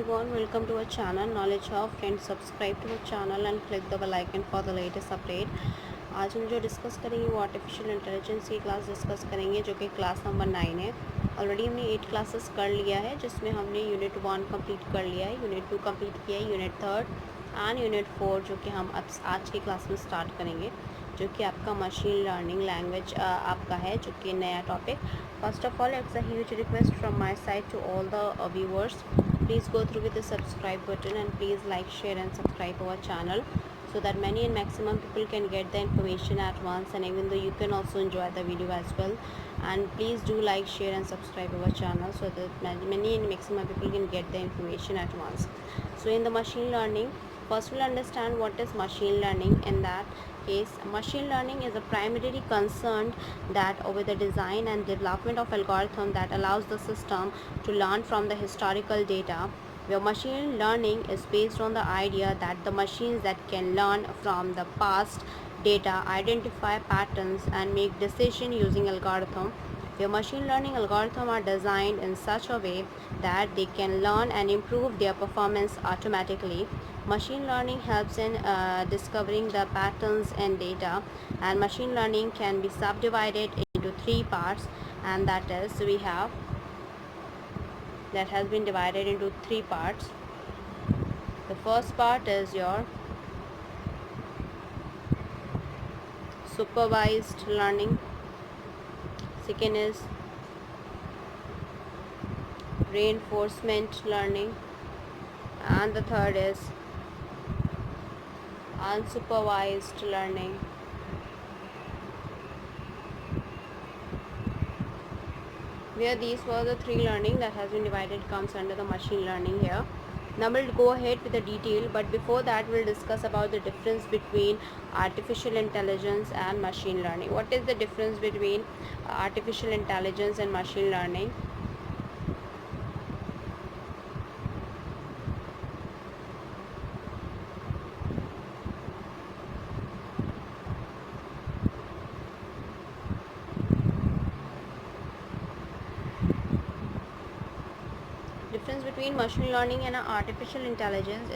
everyone, welcome to our channel Knowledge of Friends. Subscribe to our channel and click the bell icon for the latest update. आज हम जो discuss करेंगे वो artificial intelligence की class discuss करेंगे जो कि क्लास नंबर 9 है। ऑलरेडी हमने 8 क्लासेस कर लिया है जिसमें हमने यूनिट 1 कंप्लीट कर लिया है, यूनिट 2 कंप्लीट किया है, यूनिट 3 एंड यूनिट 4 जो कि हम अब आज की क्लास में स्टार्ट करेंगे, जो कि आपका मशीन लर्निंग लैंग्वेज आपका है, जो कि नया topic. First of all, it's a huge request from my side to all the viewers, please go through with the subscribe button and please like, share and subscribe our channel so that many and maximum people can get the information at once, and even though you can also enjoy the video as well. And please do like, share and subscribe our channel so that many and maximum people can get the information at once. So in the machine learning, first we'll understand what is machine learning. In that case, machine learning is a primarily concerned that with the design and development of algorithm that allows the system to learn from the historical data, where machine learning is based on the idea that the machines that can learn from the past data, identify patterns and make decision using algorithm, where machine learning algorithms are designed in such a way that they can learn and improve their performance automatically. Machine learning helps in discovering the patterns in data, and machine learning can be subdivided into three parts, and that is we have that has been divided into three parts. The first part is your supervised learning, second is reinforcement learning, and the third is unsupervised learning. Where these were the three learning that has been divided comes under the machine learning here. Now we'll go ahead with the detail, but before that we'll discuss about the difference between artificial intelligence and machine learning. What is the difference between artificial intelligence and machine learning? Difference between machine learning and artificial intelligence.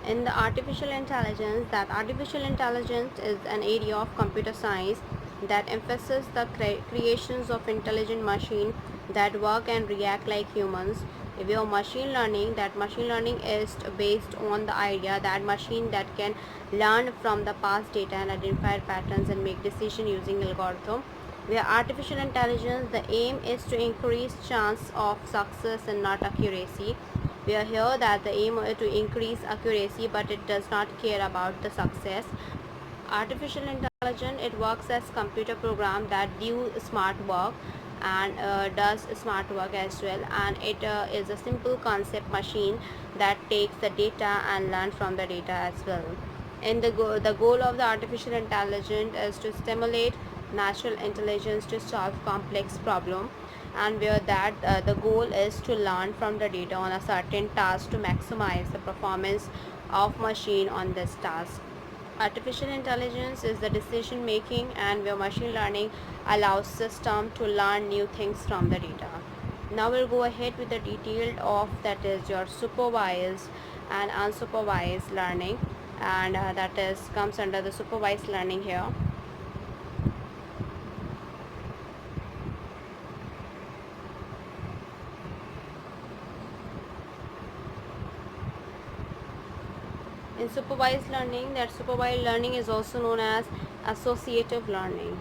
In the artificial intelligence, that artificial intelligence is an area of computer science that emphasizes the creations of intelligent machine that work and react like humans. If you have machine learning, that machine learning is based on the idea that machine that can learn from the past data and identify patterns and make decision using algorithm. Where artificial intelligence, the aim is to increase chance of success and not accuracy. We are here that the aim is to increase accuracy, but it does not care about the success. Artificial intelligence, it works as computer program that do smart work and does smart work as well, and it is a simple concept machine that takes the data and learn from the data as well. And the goal of the artificial intelligence is to stimulate natural intelligence to solve complex problem, and where that the goal is to learn from the data on a certain task to maximize the performance of machine on this task. Artificial intelligence is the decision making, and where machine learning allows system to learn new things from the data. Now we'll go ahead with the detailed of that is your supervised and unsupervised learning, and that is comes under the supervised learning here. In supervised learning, that supervised learning is also known as associative learning.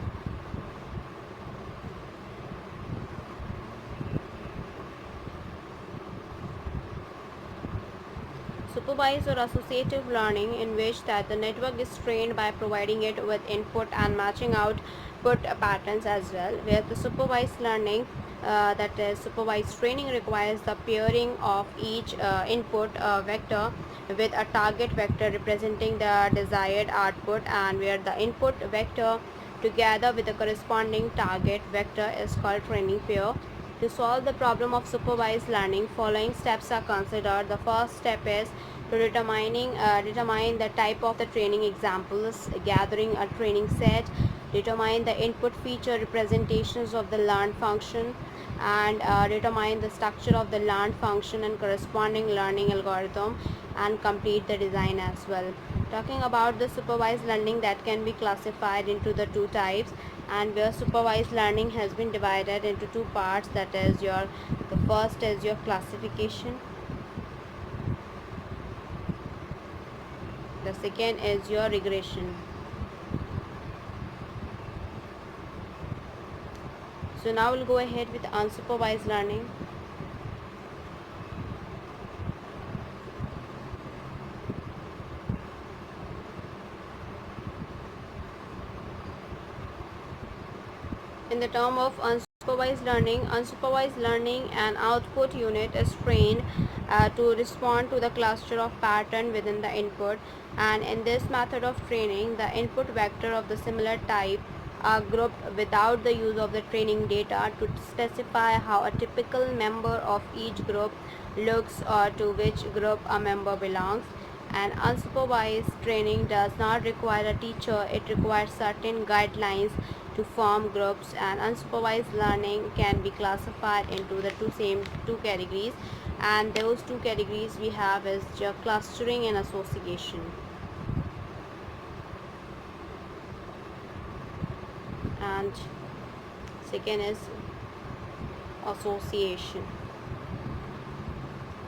Supervised or associative learning, in which that the network is trained by providing it with input and matching output patterns as well. Where the supervised learning, that is supervised training, requires the pairing of each input vector with a target vector representing the desired output, and where the input vector together with the corresponding target vector is called training pair. To solve the problem of supervised learning, following steps are considered. The first step is to determine the type of the training examples, gathering a training set, determine the input feature representations of the learned function, and determine the structure of the learned function and corresponding learning algorithm, and complete the design as well. Talking about the supervised learning, that can be classified into the two types, and where supervised learning has been divided into two parts, that is the first is your classification, the second is your regression. So now we'll go ahead with unsupervised learning. In the term of unsupervised learning, an output unit is trained to respond to the cluster of pattern within the input, and in this method of training, the input vector of the similar type are grouped without the use of the training data to specify how a typical member of each group looks or to which group a member belongs. And unsupervised training does not require a teacher, it requires certain guidelines to form groups, and unsupervised learning can be classified into the two categories, and those two categories we have is clustering and association. And second is association.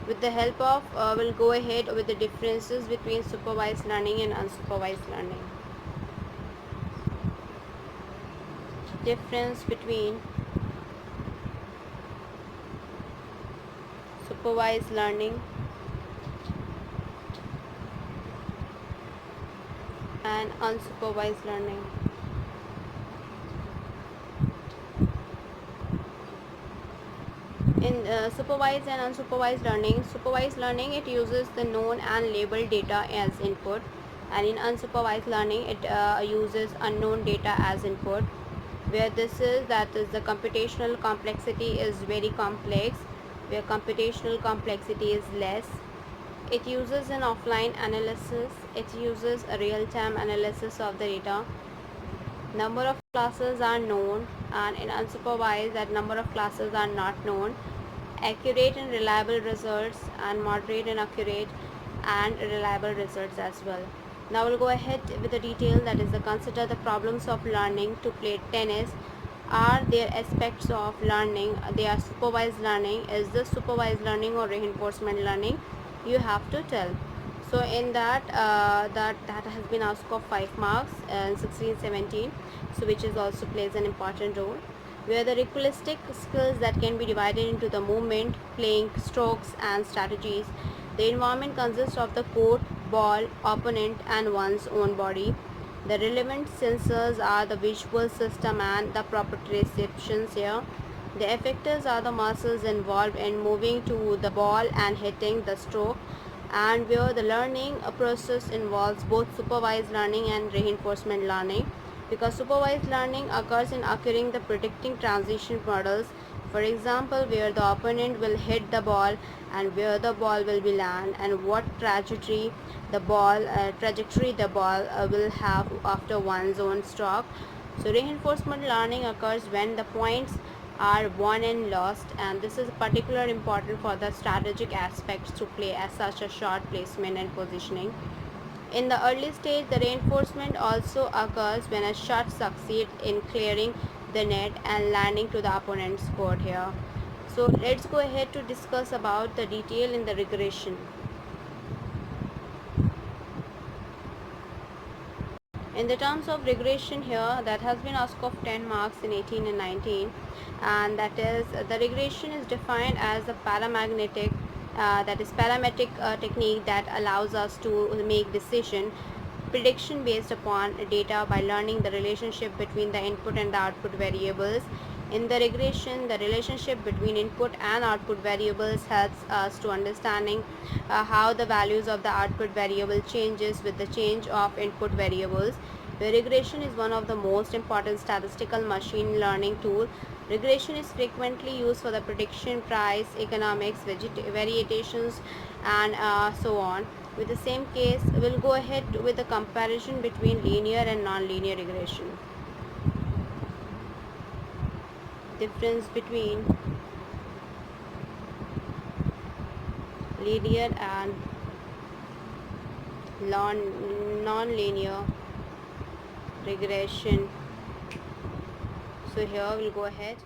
With the help of we'll go ahead with the differences between supervised learning and unsupervised learning. Difference between supervised learning and unsupervised learning. In supervised and unsupervised learning, it uses the known and labeled data as input, and in unsupervised learning, it uses unknown data as input. Where that is the computational complexity is very complex, where computational complexity is less. It uses an offline analysis, it uses a real-time analysis of the data. Number of classes are known, and in unsupervised, that number of classes are not known. Accurate and reliable results, and moderate and accurate and reliable results as well. Now we'll go ahead with the detail, that is the consider the problems of learning to play tennis. Are there aspects of learning they are supervised learning? Is this supervised learning or reinforcement learning? You have to tell. So in that that has been asked of 5 marks in 16-17, so which is also plays an important role. Where the realistic skills that can be divided into the movement, playing, strokes and strategies. The environment consists of the court, ball, opponent and one's own body. The relevant sensors are the visual system and the proprioceptions here. The effectors are the muscles involved in moving to the ball and hitting the stroke, and where the learning process involves both supervised learning and reinforcement learning, because supervised learning occurs in occurring the predicting transition models. For example, where the opponent will hit the ball and where the ball will be land, and what trajectory the ball will have after one's own stroke. So reinforcement learning occurs when the points are won and lost, and this is particularly important for the strategic aspects to play as such a shot placement and positioning. In the early stage, the reinforcement also occurs when a shot succeeds in clearing the net and landing to the opponent's court here. So let's go ahead to discuss about the detail in the regression. In the terms of regression here, that has been asked of 10 marks in 18 and 19, and that is the regression is defined as a parametric technique that allows us to make decision prediction based upon data by learning the relationship between the input and the output variables. In the regression, the relationship between input and output variables helps us to understanding how the values of the output variable changes with the change of input variables. The regression is one of the most important statistical machine learning tool. Regression is frequently used for the prediction, price, economics, variations, and so on. With the same case, we'll go ahead with the comparison between linear and non-linear regression. difference between linear and non-linear regression. So here we'll go ahead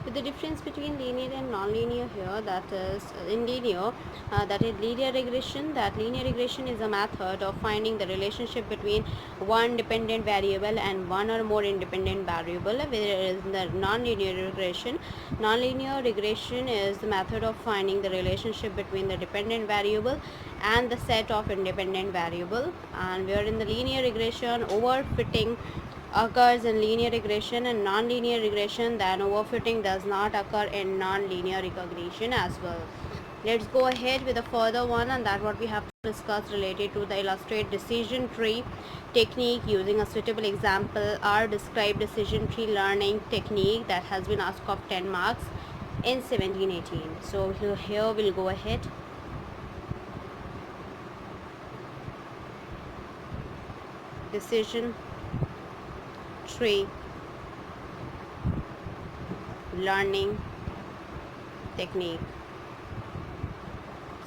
with the difference between linear and non-linear here. That is in linear, that is linear regression. That linear regression is a method of finding the relationship between one dependent variable and one or more independent variable, whereas the non-linear regression is the method of finding the relationship between the dependent variable and the set of independent variable. And where in the linear regression, overfitting occurs in linear regression and non-linear regression, then overfitting does not occur in non-linear regression as well. Let's go ahead with a further one, and that what we have to discuss related to the illustrate decision tree technique using a suitable example or describe decision tree learning technique that has been asked of 10 marks in 1718. So here we'll go ahead. Decision tree learning technique.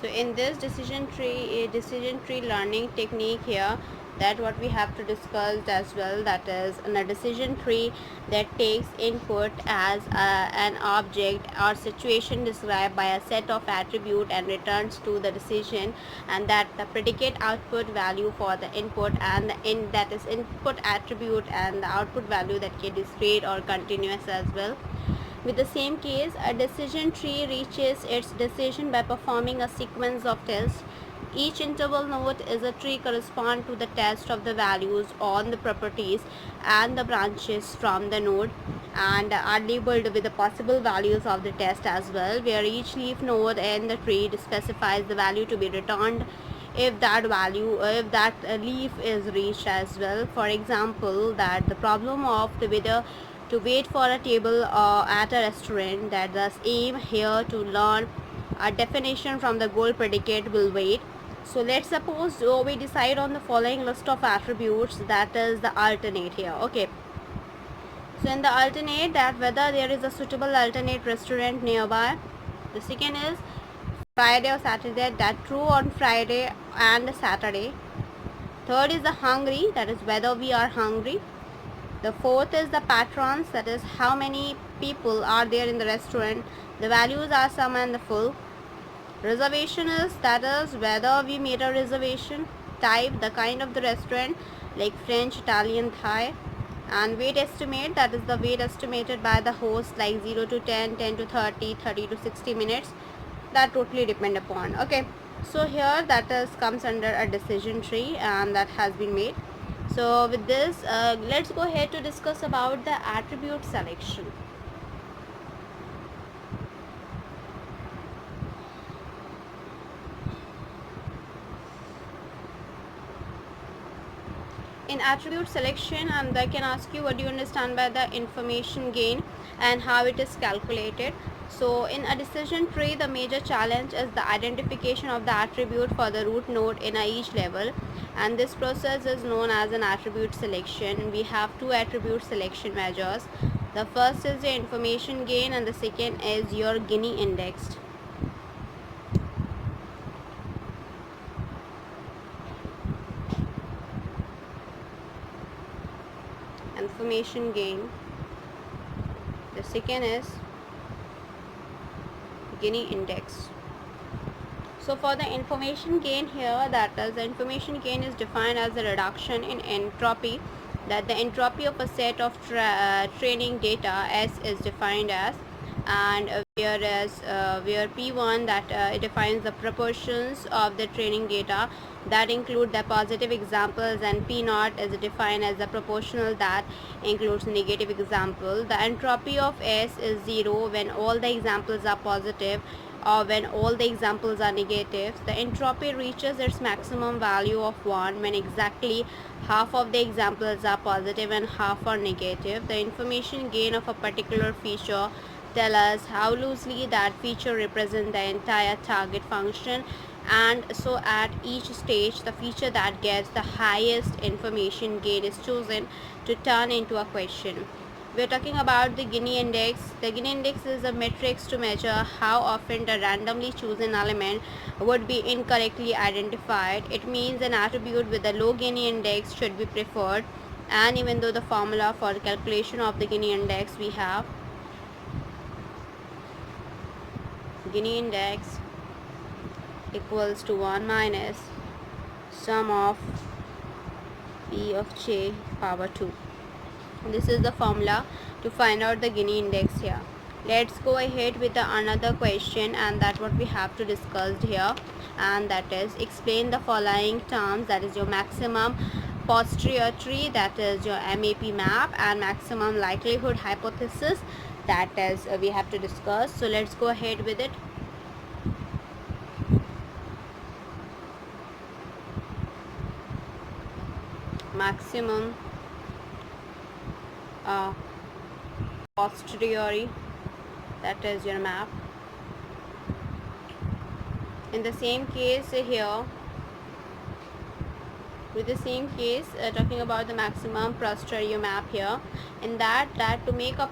So in this decision tree learning technique here, that what we have to discuss as well, that is in a decision tree that takes input as an object or situation described by a set of attribute and returns to the decision, and that the predicate output value for the input and that is input attribute and the output value that can be straight or continuous as well. With the same case, a decision tree reaches its decision by performing a sequence of tests. Each interval node is a tree correspond to the test of the values on the properties and the branches from the node, and are labeled with the possible values of the test as well, where each leaf node in the tree specifies the value to be returned if that leaf is reached as well. For example, that the problem of the whether to wait for a table at a restaurant, that thus aim here to learn a definition from the goal predicate will wait. So let's suppose we decide on the following list of attributes, that is the alternate here. Okay, so in the alternate, that whether there is a suitable alternate restaurant nearby. The second is Friday or Saturday, that true on Friday and Saturday. Third is the hungry, that is whether we are hungry. The fourth is the patrons, that is how many people are there in the restaurant. The values are sum and the full. Reservation is, that is whether we made a reservation. Type, the kind of the restaurant, like French, Italian, Thai. And weight estimate, that is the weight estimated by the host, like 0 to 10, 10 to 30, 30 to 60 minutes. That totally depend upon. Okay, so here that is comes under a decision tree, and that has been made. So with this, let's go ahead to discuss about the attribute selection. In attribute selection, I can ask you, what do you understand by the information gain and how it is calculated? So in a decision tree, the major challenge is the identification of the attribute for the root node in each level, and this process is known as an attribute selection. We have two attribute selection measures. The first is the information gain and the second is your Gini index. Information gain. The second is Gini index. So for the information gain here, that is the information gain is defined as a reduction in entropy, that the entropy of a set of training data S is defined as, and whereas where P1 that it defines the proportions of the training data that include the positive examples, and P0 is defined as the proportional that includes negative example. The entropy of S is 0 when all the examples are positive or when all the examples are negative. The entropy reaches its maximum value of 1 when exactly half of the examples are positive and half are negative. The information gain of a particular feature tell us how loosely that feature represents the entire target function, and so at each stage the feature that gets the highest information gain is chosen to turn into a question. We are talking about the Gini index. The Gini index is a metric to measure how often the randomly chosen element would be incorrectly identified. It means an attribute with a low Gini index should be preferred. And even though the formula for the calculation of the Gini index we have Gini index equals to 1 minus sum of p of j power 2. This is the formula to find out the Gini index here. Let's go ahead with the another question, and that what we have to discuss here, and that is explain the following terms, that is your maximum posterior tree, that is your MAP map, and maximum likelihood hypothesis, that is we have to discuss. So let's go ahead with it. Maximum posteriori, that is your map. In the same case here, with the same case talking about the maximum posterior map here, in that to make a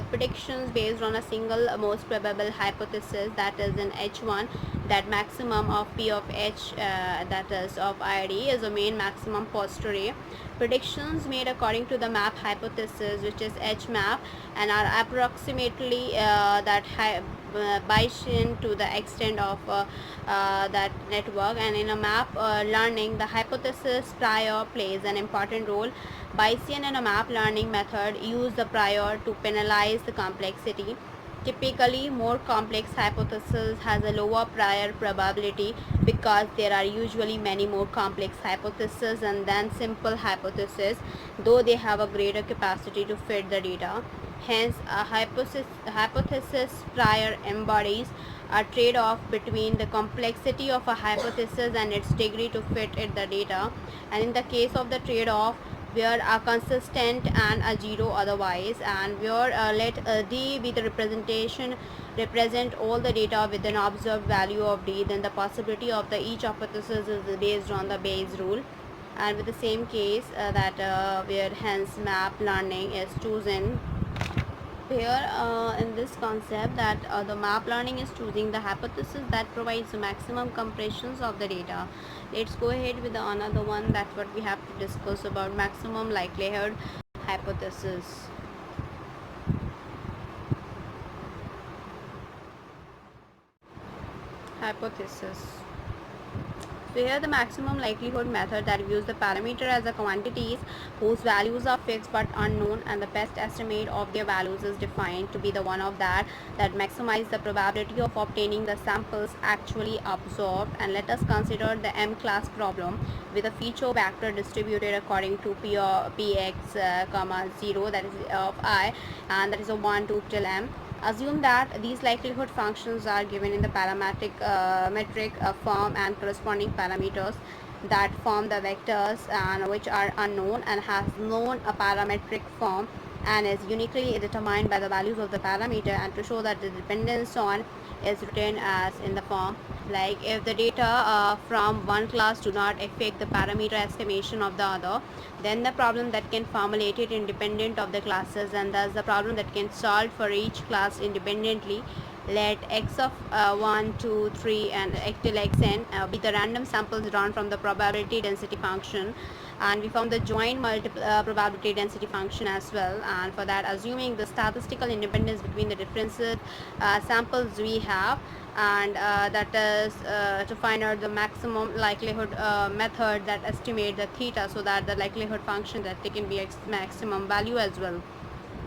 predictions based on a single most probable hypothesis, that is in H1, that maximum of P of H that is of ID is a main maximum posterior. Predictions made according to the map hypothesis, which is H map, and are approximately Bayesian to the extent of that network. And in a map learning, the hypothesis prior plays an important role. Bayesian and a map learning method use the prior to penalize the complexity. Typically, more complex hypothesis has a lower prior probability because there are usually many more complex hypotheses and than simple hypotheses, though they have a greater capacity to fit the data. Hence, a hypothesis prior embodies a trade-off between the complexity of a hypothesis and its degree to fit it the data. And in the case of the trade-off, where are consistent and a zero otherwise, and where let d be the represent all the data with an observed value of d, then the possibility of the each hypothesis is based on the Bayes rule. And with the same case where hence map learning is chosen here in this concept, that the map learning is choosing the hypothesis that provides the maximum compressions of the data. Let's go ahead with the another one, that what we have to discuss about maximum likelihood hypothesis. So here the maximum likelihood method that views the parameter as a quantities whose values are fixed but unknown, and the best estimate of their values is defined to be the one of that maximize the probability of obtaining the samples actually absorbed. And let us consider the M class problem with a feature vector distributed according to px comma 0, that is of I, and that is a 1 2 till m. Assume that these likelihood functions are given in the parametric metric form, and corresponding parameters that form the vectors and which are unknown and has known a parametric form and is uniquely determined by the values of the parameter, and to show that the dependence on is written as in the form like if the data from one class do not affect the parameter estimation of the other, then the problem that can formulate it independent of the classes, and thus the problem that can solve for each class independently. Let x of 1 2 3 and x till xn be the random samples drawn from the probability density function, and we found the joint probability density function as well. And for that, assuming the statistical independence between the different samples we have, and that is to find out the maximum likelihood method that estimate the theta, so that the likelihood function that they can be maximum value as well,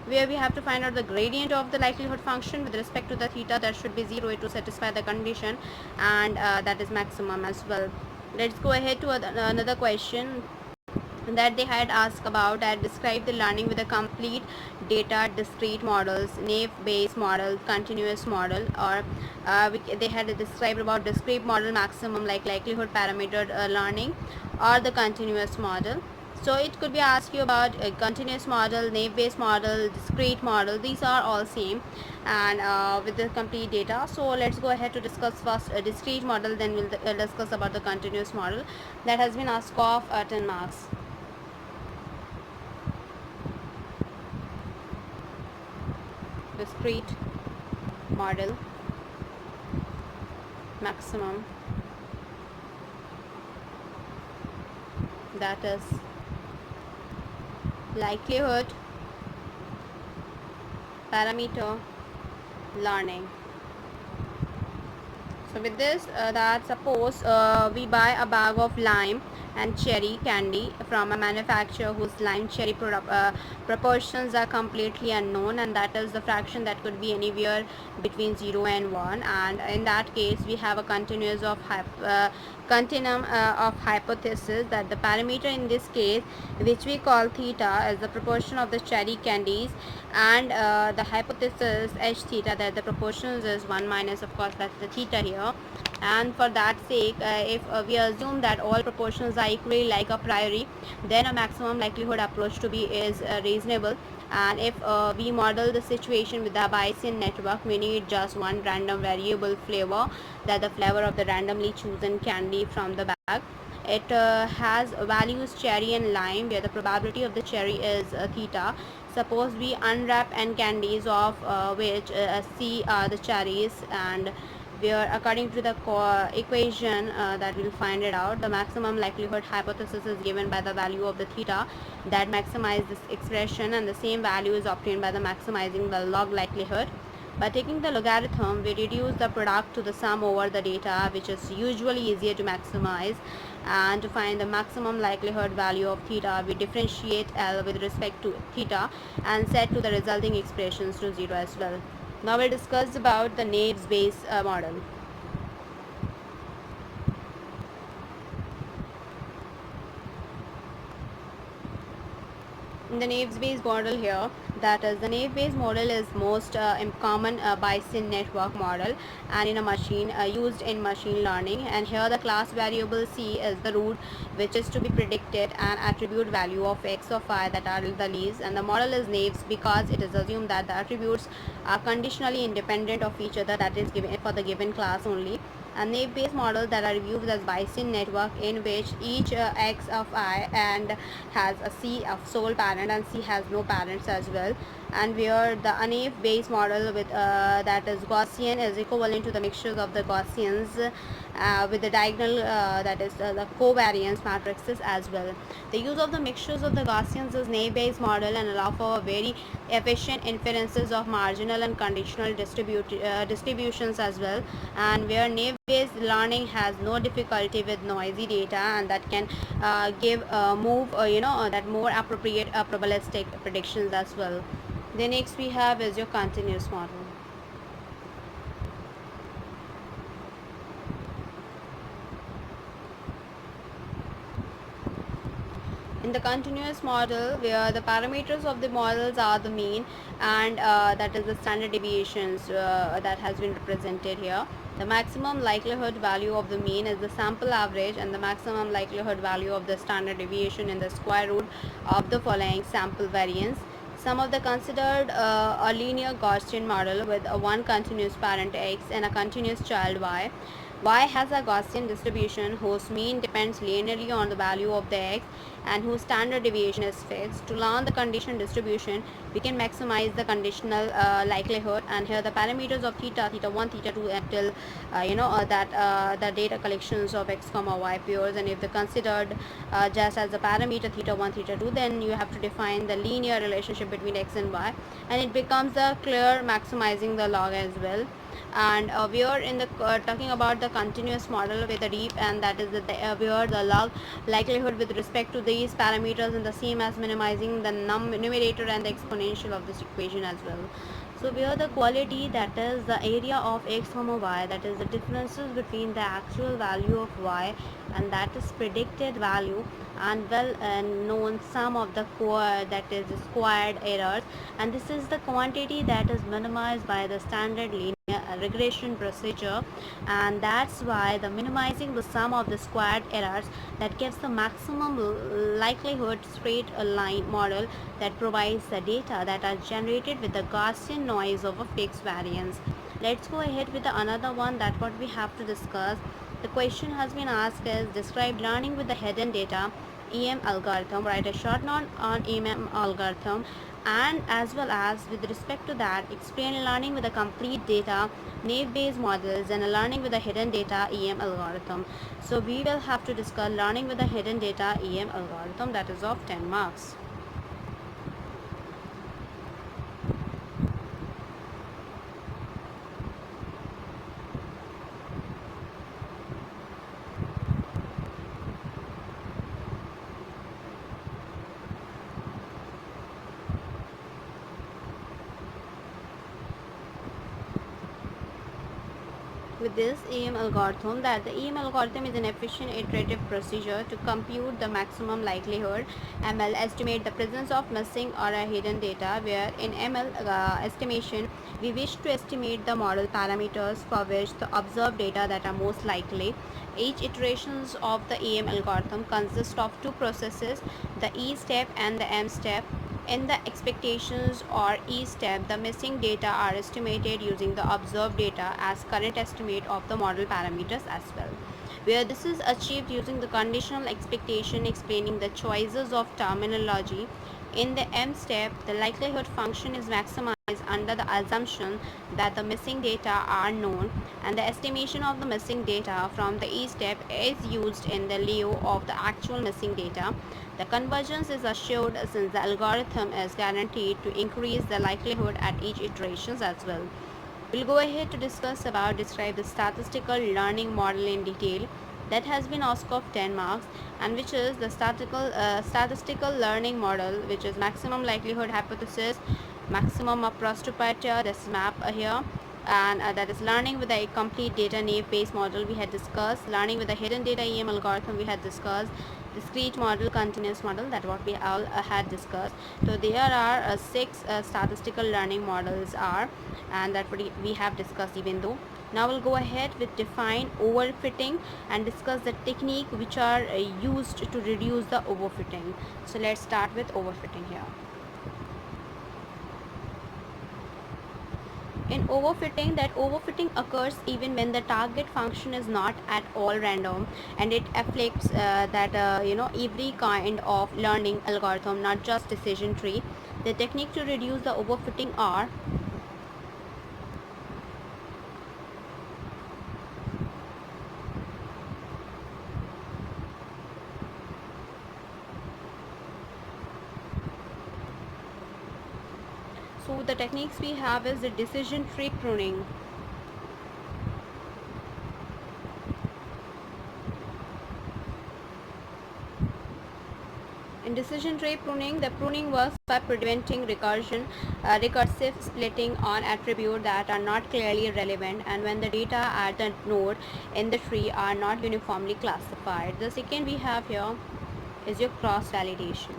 where we have to find out the gradient of the likelihood function with respect to the theta that should be 0 to satisfy the condition, and that is maximum as well. Let's go ahead to another question that they had asked about, that describe the learning with a complete data discrete models, naive Bayes model, continuous model, or they had described about discrete model maximum like likelihood parameter learning, or the continuous model. So it could be asked you about a continuous model, naive Bayes model, discrete model. These are all same, and with the complete data. So let's go ahead to discuss first a discrete model, then we'll discuss about the continuous model that has been asked of 10 marks. discrete model maximum, that is likelihood parameter learning. So with this, that suppose we buy a bag of lime and cherry candy from a manufacturer whose lime cherry proportions are completely unknown, and that is the fraction that could be anywhere between 0 and 1, and in that case we have a continuum of hypothesis that the parameter in this case, which we call theta, is the proportion of the cherry candies, and the hypothesis h theta, that the proportions is 1 minus, of course that's the theta here. And for that sake, if we assume that all proportions are equally like a priori, then a maximum likelihood approach to be is reasonable. And if we model the situation with the Bayesian network, we need just one random variable flavor, that the flavor of the randomly chosen candy from the bag. It has values cherry and lime, where the probability of the cherry is theta. Suppose we unwrap n candies, of which C are the cherries, and where according to the equation that we'll find it out, the maximum likelihood hypothesis is given by the value of the theta that maximize this expression, and the same value is obtained by the maximizing the log likelihood. By taking the logarithm, we reduce the product to the sum over the data, which is usually easier to maximize. And to find the maximum likelihood value of theta, we differentiate L with respect to theta and set to the resulting expressions to 0 as well. Now we'll discuss about the Naive Bayes model. In the Naive Bayes model here, that is, the Naive Bayes model is most common Bayesian network model, and in a machine used in machine learning. And here the class variable C is the root which is to be predicted, and attribute value of x of y that are the leaves. And the model is naive because it is assumed that the attributes are conditionally independent of each other, that is given for the given class only. A Naive Bayes model that are viewed as Bayesian network, in which each x of I and has a C of sole parent, and C has no parents as well. And where the Naive Bayes model with that is Gaussian is equivalent to the mixtures of the Gaussians with the diagonal that is the covariance matrices as well. The use of the mixtures of the Gaussians is Naive Bayes model and allow for very efficient inferences of marginal and conditional distributions as well, and where Naive Bayes learning has no difficulty with noisy data, and that can give that more appropriate probabilistic predictions as well. Then next we have is your continuous model. In the continuous model, where the parameters of the models are the mean, and that is the standard deviations that has been represented here. The maximum likelihood value of the mean is the sample average, and the maximum likelihood value of the standard deviation in the square root of the following sample variance. Some of the considered a linear Gaussian model with one continuous parent x and a continuous child y. Y has a Gaussian distribution whose mean depends linearly on the value of the x and whose standard deviation is fixed. To learn the conditional distribution, we can maximize the conditional likelihood, and here the parameters of theta, theta 1, theta 2 until the data collections of x comma y pairs. And if they considered just as the parameter theta 1, theta 2, then you have to define the linear relationship between x and y, and it becomes a clear maximizing the log as well. And we are in the talking about the continuous model with a deep, and that is where the log likelihood with respect to these parameters is the same as minimizing the numerator and the exponential of this equation as well. So where the quality, that is the area of x comma y, that is the differences between the actual value of y and that is predicted value, and well known sum of the that is squared errors, and this is the quantity that is minimized by the standard linear regression procedure, and that's why the minimizing the sum of the squared errors that gives the maximum likelihood straight line model that provides the data that are generated with the Gaussian noise of a fixed variance. Let's go ahead with another one that what we have to discuss. The question has been asked is describe learning with the hidden data EM algorithm, write a short note on EM algorithm, and as well as with respect to that explain learning with a complete data naive based models and learning with a hidden data EM algorithm. So we will have to discuss learning with a hidden data EM algorithm, that is of 10 marks. With this EM algorithm, that the EM algorithm is an efficient iterative procedure to compute the maximum likelihood ML estimate the presence of missing or a hidden data, where in ML estimation we wish to estimate the model parameters for which the observed data that are most likely. Each iterations of the EM algorithm consists of two processes, the E step and the M step. In the expectations or E step, the missing data are estimated using the observed data as current estimate of the model parameters as well, where this is achieved using the conditional expectation explaining the choices of terminology. In the M step, the likelihood function is maximized under the assumption that the missing data are known, and the estimation of the missing data from the E step is used in the lieu of the actual missing data. The convergence is assured since the algorithm is guaranteed to increase the likelihood at each iterations as well. We'll go ahead to discuss about describe the statistical learning model in detail. That has been asked of 10 marks, and which is the statistical learning model, which is maximum likelihood hypothesis, maximum appropriate this map here, and that is learning with a complete data naive based model we had discussed, learning with a hidden data EM algorithm we had discussed, discrete model, continuous model, that what we all had discussed. So there are six statistical learning models are, and that what we have discussed even though. Now we'll go ahead with define overfitting and discuss the technique which are used to reduce the overfitting. So let's start with overfitting here. In overfitting, that overfitting occurs even when the target function is not at all random, and it affects every kind of learning algorithm, not just decision tree. The technique to reduce the overfitting are so the techniques we have is the decision tree pruning. In decision tree pruning, the pruning works by preventing recursive splitting on attributes that are not clearly relevant and when the data at the node in the tree are not uniformly classified. The second we have here is your cross validation.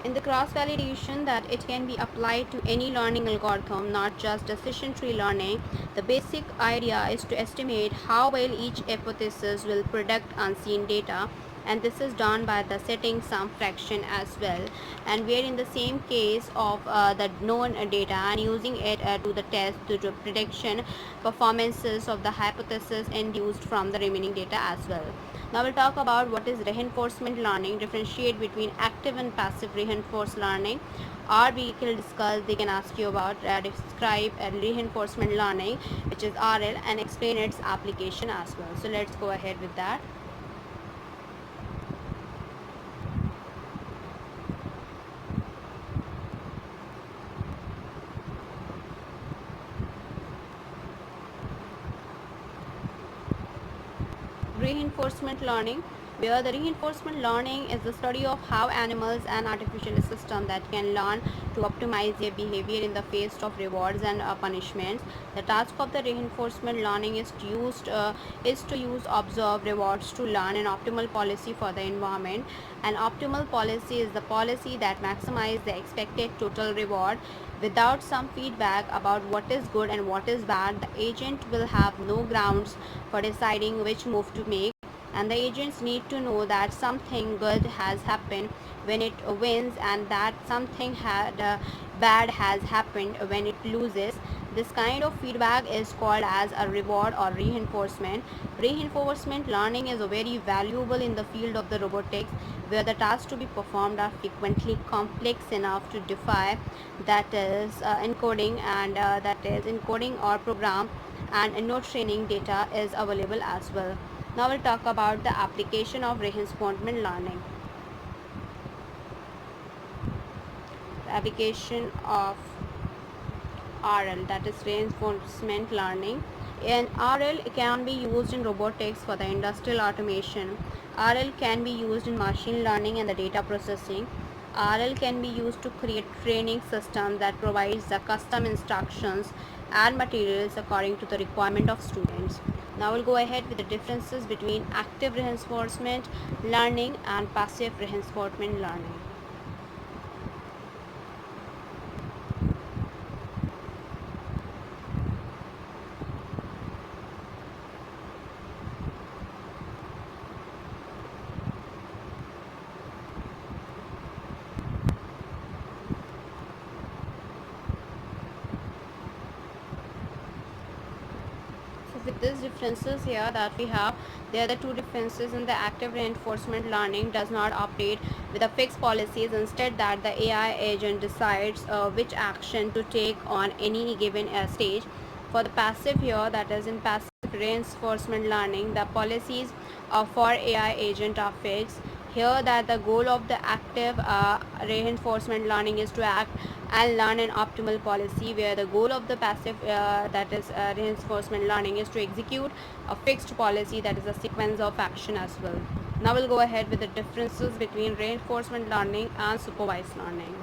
In the cross validation, that it can be applied to any learning algorithm, not just decision tree learning. The basic idea is to estimate how well each hypothesis will predict unseen data, and this is done by the setting some fraction as well, and where in the same case of the known data and using it to the test to the prediction performances of the hypothesis induced from the remaining data as well. Now we'll talk about what is reinforcement learning, differentiate between active and passive reinforced learning, or we can discuss, they can ask you about describe reinforcement learning, which is RL, and explain its application as well. So let's go ahead with that. Reinforcement learning, where the reinforcement learning is the study of how animals and artificial systems that can learn to optimize their behavior in the face of rewards and punishments. The task of the reinforcement learning is to use observe rewards to learn an optimal policy for the environment. An optimal policy is the policy that maximizes the expected total reward. Without some feedback about what is good and what is bad, the agent will have no grounds for deciding which move to make, and the agents need to know that something good has happened when it wins and that something had bad has happened when it loses. This kind of feedback is called as a reward or reinforcement. Reinforcement learning is very valuable in the field of the robotics, where the tasks to be performed are frequently complex enough to defy that is encoding and that is encoding or program, and no training data is available as well. Now we'll talk about the application of reinforcement learning. The application of RL, that is reinforcement learning. And RL can be used in robotics for the industrial automation. RL can be used in machine learning and the data processing. RL can be used to create training system that provides the custom instructions and materials according to the requirement of students. Now we'll go ahead with the differences between active reinforcement learning and passive reinforcement learning. So with these differences here that we have, there are the two differences in the active reinforcement learning does not operate with a fixed policies. Instead, that the AI agent decides which action to take on any given stage. For the passive here, that is in passive reinforcement learning, the policies for AI agent are fixed. Here that the goal of the active reinforcement learning is to act and learn an optimal policy, where the goal of the passive that is reinforcement learning is to execute a fixed policy, that is a sequence of action as well. Now we'll go ahead with the differences between reinforcement learning and supervised learning.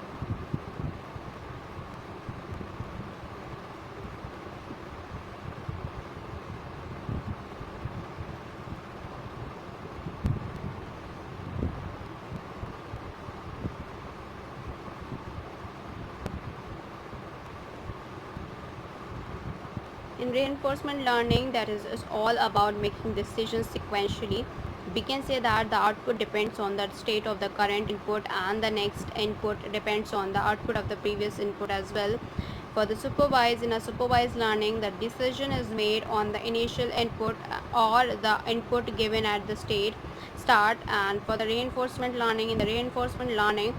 In reinforcement learning, that is all about making decisions sequentially. We can say that the output depends on the state of the current input, and the next input depends on the output of the previous input as well. For the supervised, in a supervised learning, the decision is made on the initial input or the input given at the start. And for the reinforcement learning, in the reinforcement learning,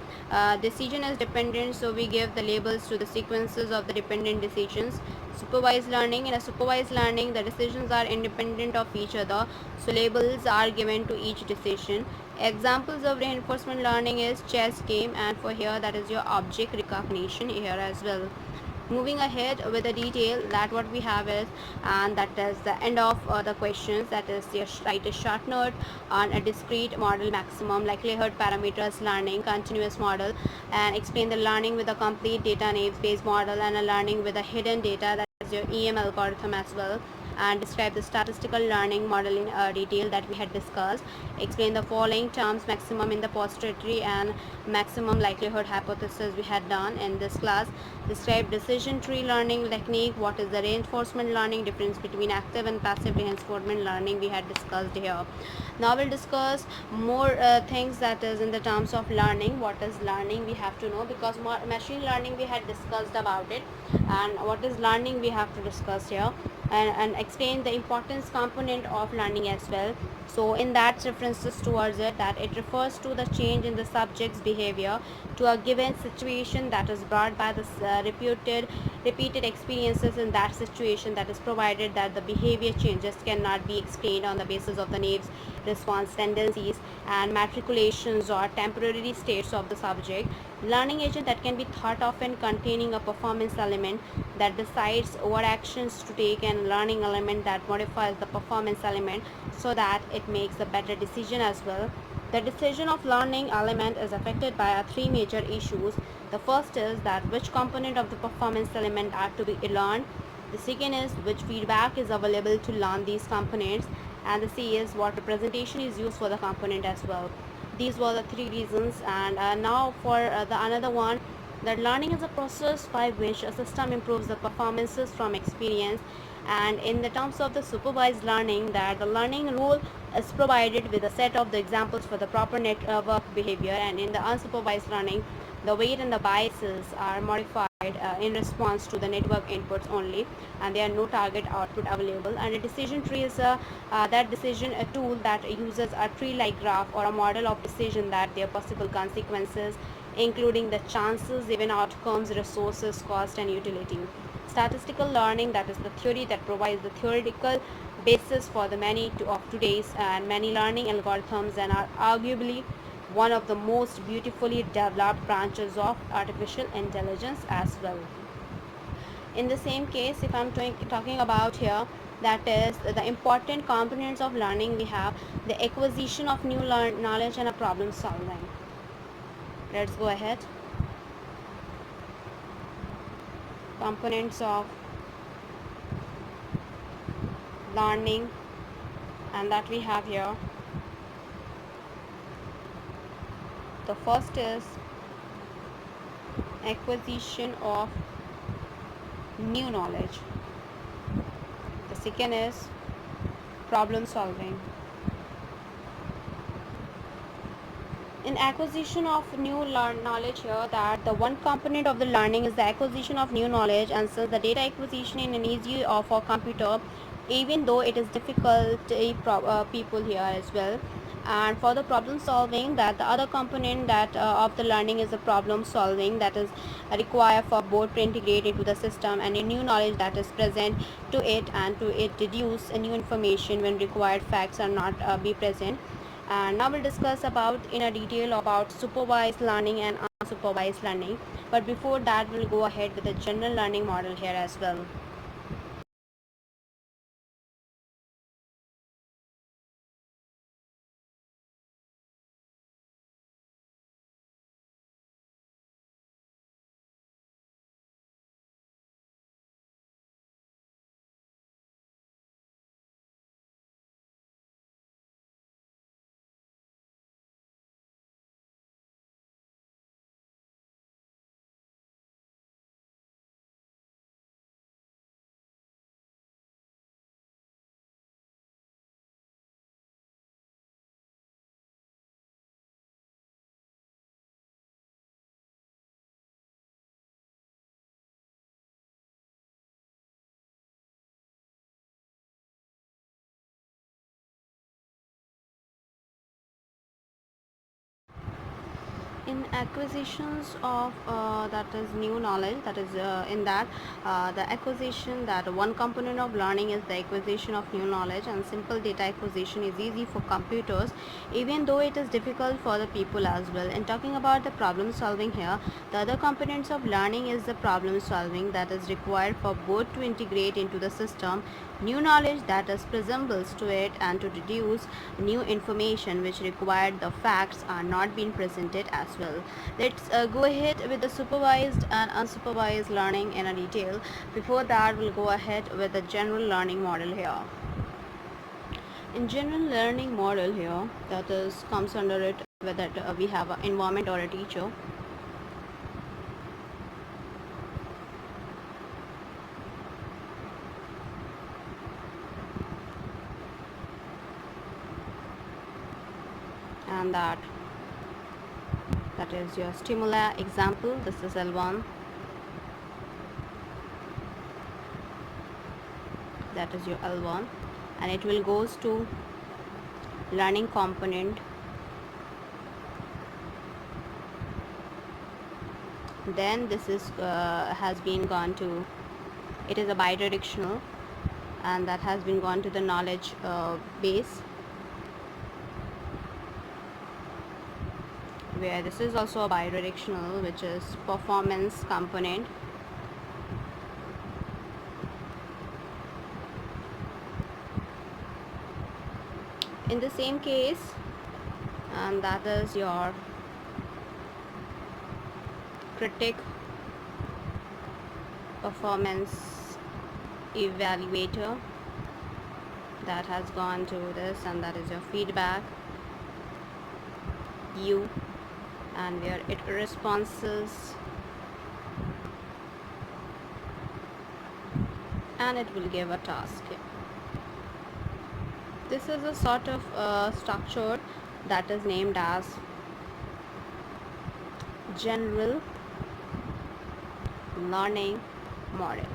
decision is dependent, so we give the labels to the sequences of the dependent decisions. Supervised learning, in a supervised learning, the decisions are independent of each other, so labels are given to each decision. Examples of reinforcement learning is chess game, and for here that is your object recognition here as well. Moving ahead with the detail, that what we have is, and that is the end of the questions, that is your write a short note on a discrete model maximum likelihood parameters learning continuous model, and explain the learning with a complete data names based model and a learning with a hidden data, that is your EM algorithm as well. And describe the statistical learning model in detail that we had discussed. Explain the following terms: maximum in the postulatory and maximum likelihood hypothesis we had done in this class. Describe decision tree learning technique. What is the reinforcement learning? Difference between active and passive reinforcement learning we had discussed here. Now we'll discuss more things, that is in the terms of learning. What is learning we have to know, because machine learning we had discussed about it, and what is learning we have to discuss here, and explain the importance component of learning as well. So in that references towards it, that it refers to the change in the subject's behavior to a given situation that is brought by the repeated experiences in that situation, that is provided that the behavior changes cannot be explained on the basis of the names, response tendencies and matriculations or temporary states of the subject. Learning agent that can be thought of in containing a performance element that decides what actions to take, and learning element that modifies the performance element so that it makes a better decision as well. The decision of learning element is affected by three major issues. The first is that which component of the performance element are to be learned. The second is which feedback is available to learn these components. And the C is what representation is used for the component as well. These were the three reasons. And now for the another one, that learning is a process by which a system improves the performances from experience. And in the terms of the supervised learning, that the learning rule is provided with a set of the examples for the proper network behavior. And in the unsupervised learning, The weight and the biases are modified in response to the network inputs only, and there are no target output available. And a decision tree is that decision a tool that uses a tree-like graph or a model of decision that their possible consequences, including the chances, even outcomes, resources, cost, and utility. Statistical learning, that is the theory that provides the theoretical basis for the of today's and many learning algorithms, and are arguably one of the most beautifully developed branches of artificial intelligence as well. In the same case, if I'm talking about here, that is the important components of learning, we have the acquisition of new knowledge and a problem solving. Let's go ahead. Components of learning, and that we have here. The first is acquisition of new knowledge. The second is problem solving. In acquisition of new knowledge here, that the one component of the learning is the acquisition of new knowledge, and since the data acquisition in an easy for computer, even though it is difficult people here as well. And for the problem solving, that the other component that of the learning is the problem solving, that is required for both to integrate into the system and a new knowledge that is present to it, and to it deduce a new information when required facts are not be present. And now we'll discuss about in a detail about supervised learning and unsupervised learning, but before that we'll go ahead with the general learning model here as well. In acquisitions of that is new knowledge, that is in that the acquisition, that one component of learning is the acquisition of new knowledge, and simple data acquisition is easy for computers, even though it is difficult for the people as well. And talking about the problem solving here, the other components of learning is the problem solving that is required for both to integrate into the system new knowledge that is presembles to it, and to deduce new information which required the facts are not being presented as well. Let's go ahead with the supervised and unsupervised learning in a detail. Before that, we'll go ahead with the general learning model here. In general learning model here, that is comes under it whether we have an environment or a teacher. And that is your stimuli. Example, this is L1, that is your L1, and it will goes to learning component. Then this is has been gone to, it is a bidirectional, and that has been gone to the knowledge base, where this is also a bidirectional, which is performance component. In the same case, and that is your critic performance evaluator, that has gone to this, and that is your feedback U, and where it responses, and it will give a task. This is a sort of structure that is named as general learning model.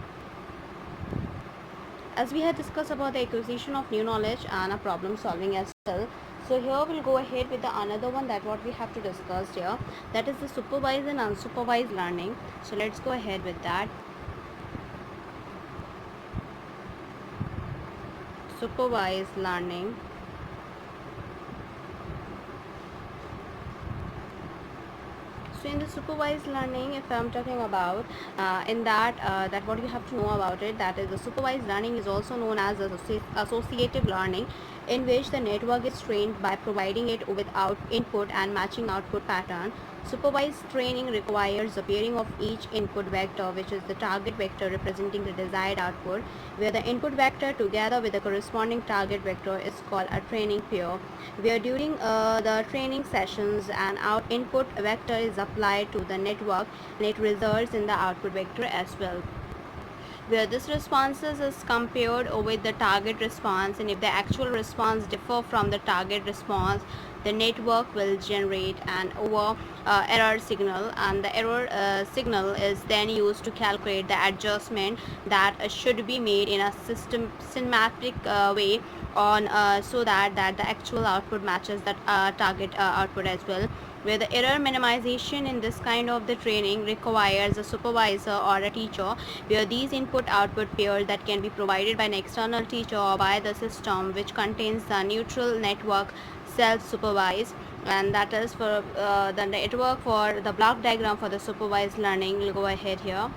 As we had discussed about the acquisition of new knowledge and a problem solving as well, so here we'll go ahead with the another one that what we have to discuss here, that is the supervised and unsupervised learning. So let's go ahead with that. Supervised learning. So in the supervised learning, if I'm talking about in that what you have to know about it, that is the supervised learning is also known as associative learning, in which the network is trained by providing it with input and matching output pattern. Supervised training requires the pairing of each input vector, which is the target vector representing the desired output, where the input vector together with the corresponding target vector is called a training pair, where during the training sessions an input vector is applied to the network and it results in the output vector as well, where this responses is compared with the target response, and if the actual response differ from the target response, the network will generate an error signal, and the error signal is then used to calculate the adjustment that should be made in a systematic way on so that the actual output matches that target output as well, where the error minimization in this kind of the training requires a supervisor or a teacher, where these input output pairs that can be provided by an external teacher or by the system which contains the neutral network self-supervised, and that is for the network for the block diagram for the supervised learning. We'll go ahead here.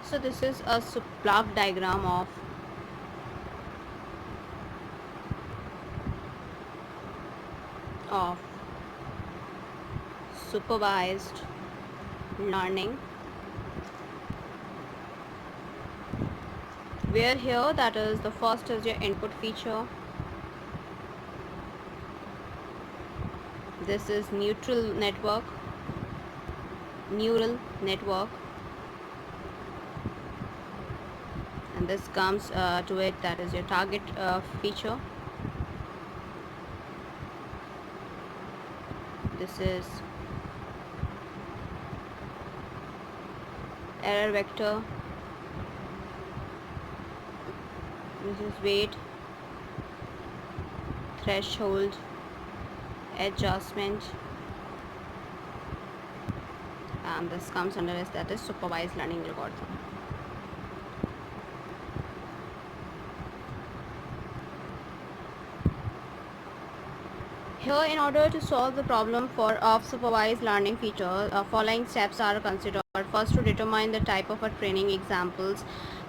So this is a block diagram of supervised learning, where here that is the first is your input feature. This is neural network, and this comes to it, that is your target feature. This is error vector. This is weight, threshold, adjustment, and this comes under as that is supervised learning algorithm. Here, in order to solve the problem of supervised learning feature, following steps are considered. First, to determine the type of a training examples.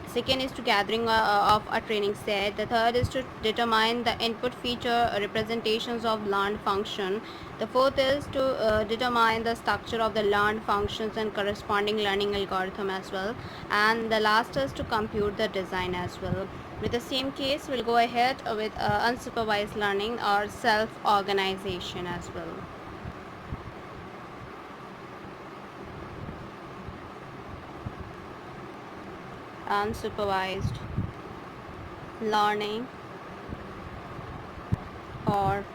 Second is to gathering of a training set. The third is to determine the input feature representations of learned function. The fourth is to determine the structure of the learned functions and corresponding learning algorithm as well. And the last is to compute the design as well. With the same case, we'll go ahead with unsupervised learning or self-organization as well. Unsupervised learning or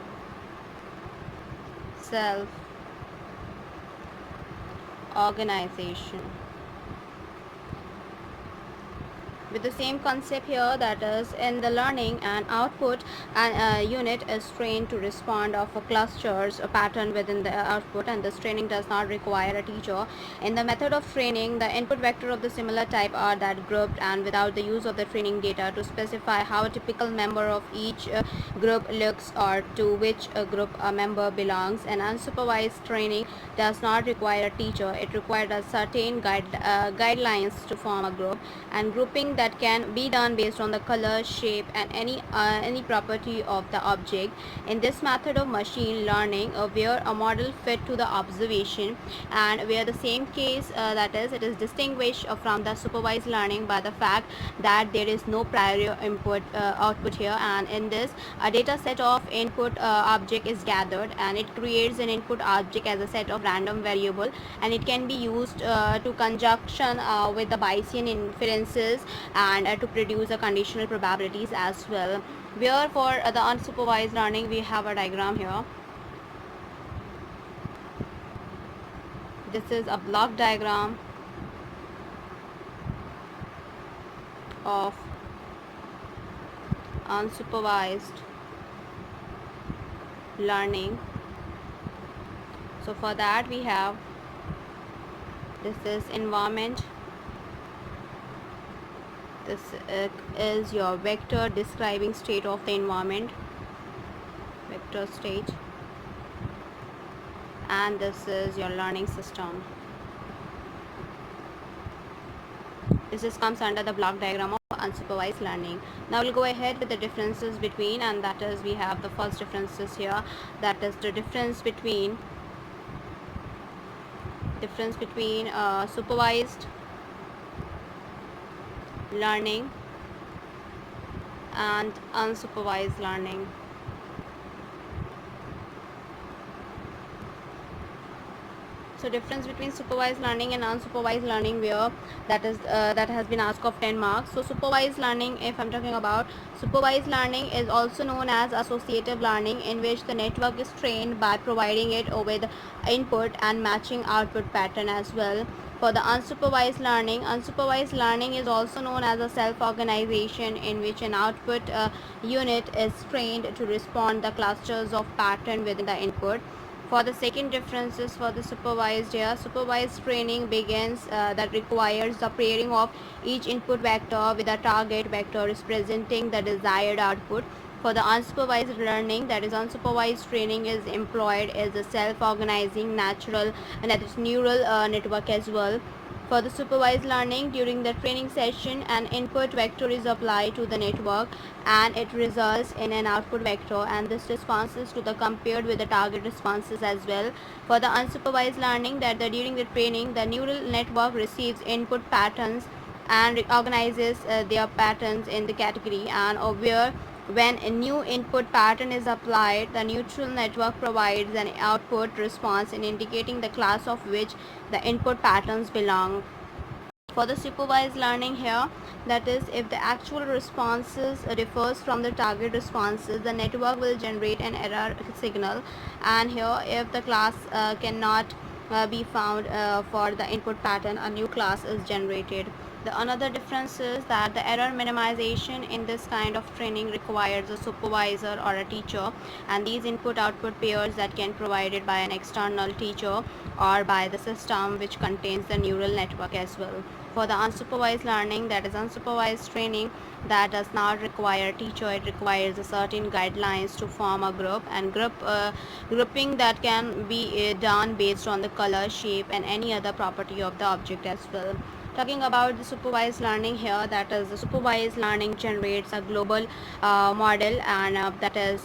self-organization. With the same concept here, that is in the learning and output, and unit is trained to respond of a clusters a pattern within the output, and this training does not require a teacher. In the method of training, the input vector of the similar type are that grouped, and without the use of the training data to specify how a typical member of each group looks or to which group a member belongs. And unsupervised training does not require a teacher. It requires a certain guidelines to form a group, and grouping that can be done based on the color, shape, and any property of the object. In this method of machine learning, where a model fit to the observation, and where the same case, that is, it is distinguished from the supervised learning by the fact that there is no prior input output here, and in this a data set of input object is gathered, and it creates an input object as a set of random variable, and it can be used to conjunction with the Bayesian inferences, and to produce a conditional probabilities as well. Where for the unsupervised learning, we have a diagram here. This is a block diagram of unsupervised learning. So for that we have, this is environment, this is your vector describing state of the environment, vector state, and this is your learning system. This comes under the block diagram of unsupervised learning. Now we'll go ahead with the differences between, and that is, we have the first differences here, that is the difference between supervised learning and unsupervised learning. So difference between supervised learning and unsupervised learning, where that has been asked of 10 marks. So supervised learning, if I'm talking about supervised learning, is also known as associative learning, in which the network is trained by providing it with input and matching output pattern as well. For the unsupervised learning is also known as a self-organization, in which an output unit is trained to respond the clusters of pattern within the input. For the second difference is for the supervised here. Supervised training begins that requires the pairing of each input vector with a target vector representing the desired output. For the unsupervised learning, that is unsupervised training, is employed as a self-organizing natural neural network as well. For the supervised learning, during the training session, an input vector is applied to the network and it results in an output vector, and this responses to the compared with the target responses as well. For the unsupervised learning, during the training, the neural network receives input patterns and organizes their patterns in the category, and where when a new input pattern is applied, the neural network provides an output response in indicating the class of which the input patterns belong. For the supervised learning here, that is, if the actual responses differs from the target responses, the network will generate an error signal, and here if the class cannot be found for the input pattern, a new class is generated. The another difference is that the error minimization in this kind of training requires a supervisor or a teacher, and these input-output pairs that can be provided by an external teacher or by the system which contains the neural network as well. For the unsupervised learning, that is unsupervised training, that does not require a teacher. It requires a certain guidelines to form a group, and grouping that can be done based on the color, shape, and any other property of the object as well. Talking about the supervised learning here, that is, the supervised learning generates a global model, and that is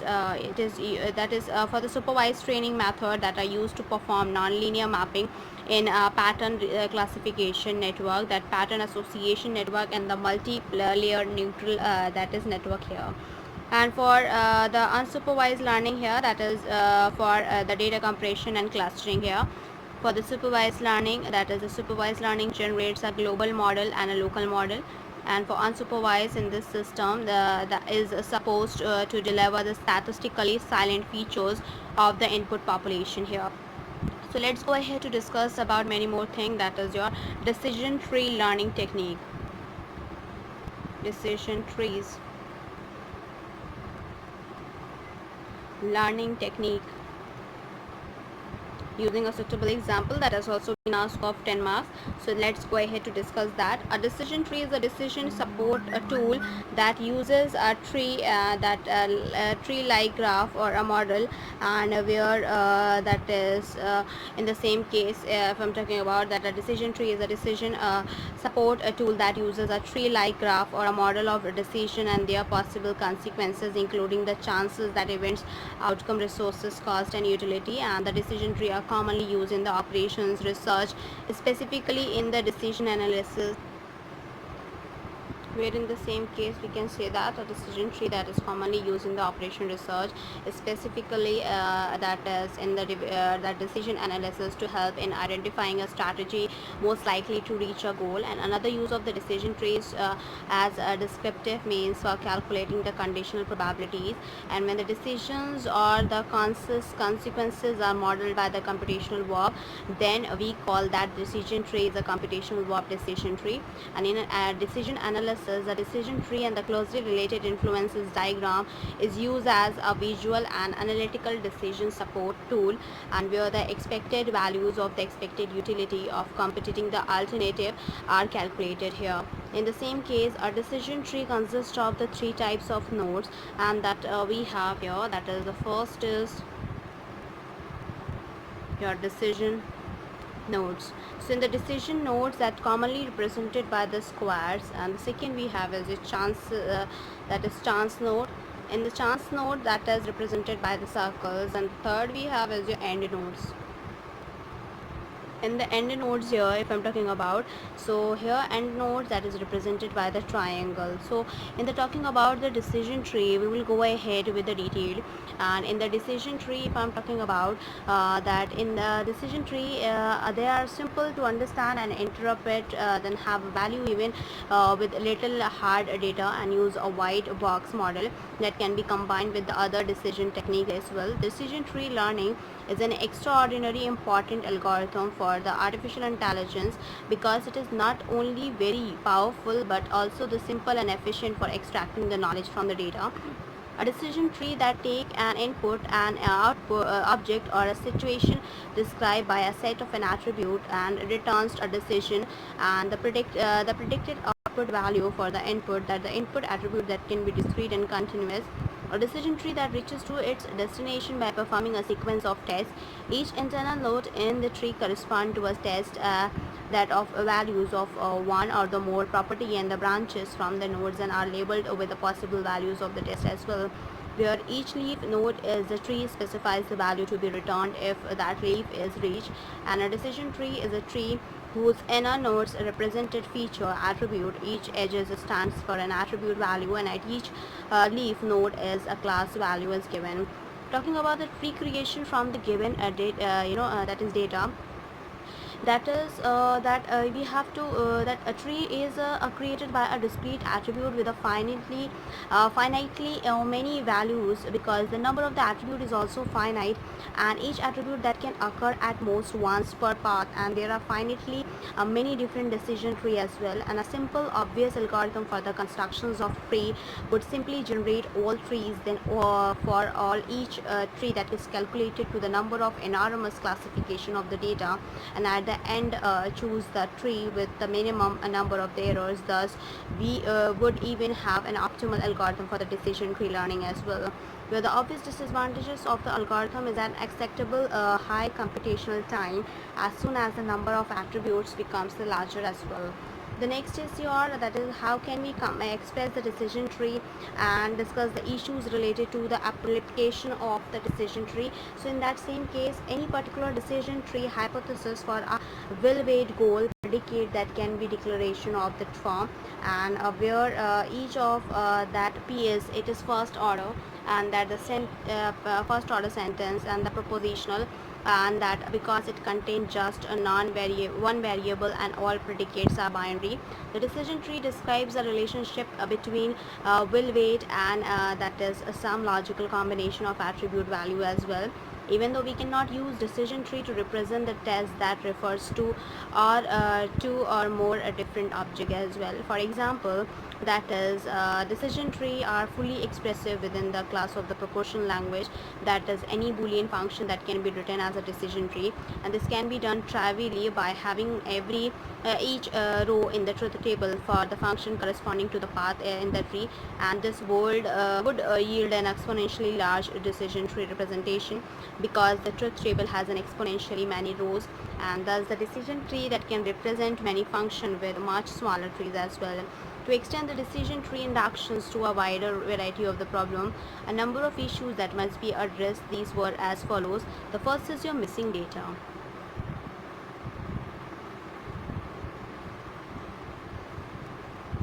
for the supervised training method that are used to perform nonlinear mapping in a pattern classification network, that pattern association network, and the multi-layer neutral that is network here. And for the unsupervised learning here, that is for the data compression and clustering here. For the supervised learning, that is, the supervised learning generates a global model and a local model, and for unsupervised in this system, that is supposed to deliver the statistically silent features of the input population here. So let's go ahead to discuss about many more things, that is your decision tree learning technique. Decision trees learning technique. using a suitable example that has also been asked of 10 marks. So let's go ahead to discuss that. A decision tree is a decision support a tool that uses a tree tree like graph or a model, and where that is in the same case, if I'm talking about that, a decision tree is a decision support a tool that uses a tree like graph or a model of a decision and their possible consequences, including the chances that events, outcome, resources, cost, and utility. And the decision tree are commonly used in the operations research, specifically in the decision analysis, where in the same case we can say that a decision tree that is commonly used in the operation research, specifically that is in the that decision analysis to help in identifying a strategy most likely to reach a goal. And another use of the decision trees as a descriptive means for calculating the conditional probabilities, and when the decisions or the consequences are modeled by the computational verb, then we call that decision tree is a computational verb decision tree. And in a decision analysis, the decision tree and the closely related influences diagram is used as a visual and analytical decision support tool, and where the expected values of the expected utility of computing the alternative are calculated here. In the same case, a decision tree consists of the three types of nodes, and that we have here, that is, the first is your decision nodes. So in the decision nodes that commonly represented by the squares, and the second we have is a chance that is chance node. In the chance node that is represented by the circles, and third we have is your end nodes. In the end nodes here, if I'm talking about, so here end nodes that is represented by the triangle. So in the talking about the decision tree, we will go ahead with the detail. And in the decision tree, if I'm talking about that in the decision tree, they are simple to understand and interpret, then have value even with little hard data, and use a white box model that can be combined with the other decision techniques as well. Decision tree learning is an extraordinary important algorithm for the artificial intelligence, because it is not only very powerful but also the simple and efficient for extracting the knowledge from the data. A decision tree that take an input, an output object or a situation described by a set of an attribute, and returns a decision and the predicted output value for the input, that the input attribute that can be discrete and continuous. A decision tree that reaches to its destination by performing a sequence of tests. Each internal node in the tree corresponds to a test that of values of one or the more property, and the branches from the nodes and are labeled with the possible values of the test as well, where each leaf node is the tree specifies the value to be returned if that leaf is reached. And a decision tree is a tree whose inner nodes represented feature attribute. Each edges stands for an attribute value, and at each leaf node is a class value is given. Talking about the tree creation from the given that is data, that is we have to that a tree is created by a discrete attribute with a finitely many values, because the number of the attribute is also finite, and each attribute that can occur at most once per path, and there are finitely many different decision tree as well. And a simple obvious algorithm for the constructions of tree would simply generate all trees, then for all each tree that is calculated to the number of enormous classification of the data, and at the end choose the tree with the minimum number of the errors. Thus we would even have an optimal algorithm for the decision tree learning as well, where the obvious disadvantages of the algorithm is an acceptable high computational time as soon as the number of attributes becomes larger as well. The next is that is how can we express the decision tree and discuss the issues related to the application of the decision tree. So in that same case, any particular decision tree hypothesis for a well-weighed goal predicate that can be declaration of that form, and where each of that P is, it is first order, and that the first order sentence and the propositional, and that because it contains just a one variable and all predicates are binary. The decision tree describes a relationship between will weight and that is some logical combination of attribute value as well. even though we cannot use decision tree to represent the test that refers to or two or more different object as well. For example, that is decision tree are fully expressive within the class of the proportional language, that is any boolean function that can be written as a decision tree, and this can be done trivially by having each row in the truth table for the function corresponding to the path in the tree, and this would yield an exponentially large decision tree representation because the truth table has an exponentially many rows, and thus the decision tree that can represent many functions with much smaller trees as well. To extend the decision tree inductions to a wider variety of the problem, a number of issues that must be addressed. These were as follows. The first is your missing data.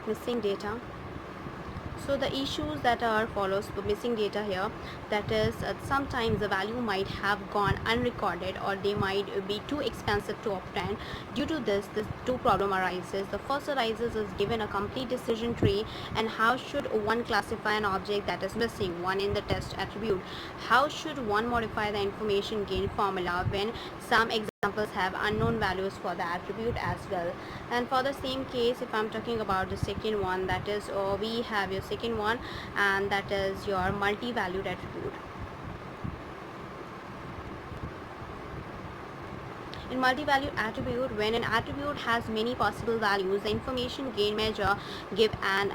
Missing data. So the issues that are follows the missing data here, that is sometimes the value might have gone unrecorded or they might be too expensive to obtain. Due to this two problem arises. The first arises is given a complete decision tree, and how should one classify an object that is missing one in the test attribute? How should one modify the information gain formula when some examples have unknown values for the attribute as well? And for the same case, if I'm talking about the second one, that is we have your second one, and that is your multi-valued attribute. In multi-value attribute, when an attribute has many possible values, the information gain measure give an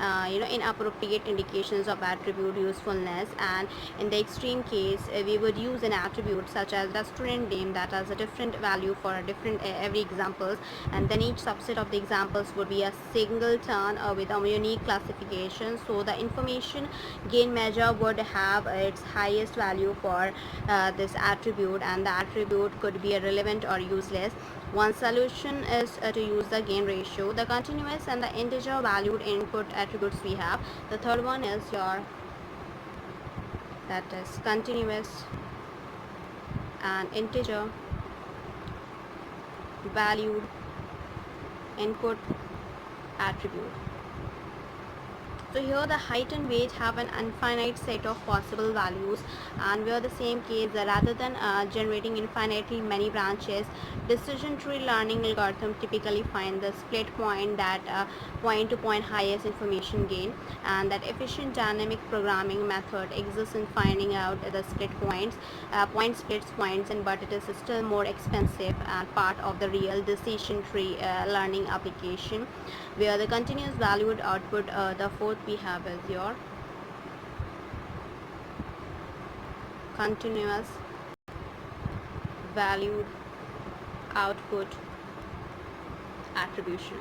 inappropriate indications of attribute usefulness, and in the extreme case we would use an attribute such as the student name that has a different value for a different every examples, and then each subset of the examples would be a singleton with a unique classification. So the information gain measure would have its highest value for this attribute, and the attribute could be irrelevant or useless. One solution is to use the gain ratio, the continuous and the integer valued input attributes we have. The third one is your, that is continuous and integer valued input attribute. So here the height and weight have an infinite set of possible values, and where the same case rather than generating infinitely many branches, decision tree learning algorithm typically find the split point that point to point highest information gain, and that efficient dynamic programming method exists in finding out the split points, point splits points, and but it is still more expensive and part of the real decision tree learning application. Where the continuous valued output, the fourth we have is your continuous valued output attribution.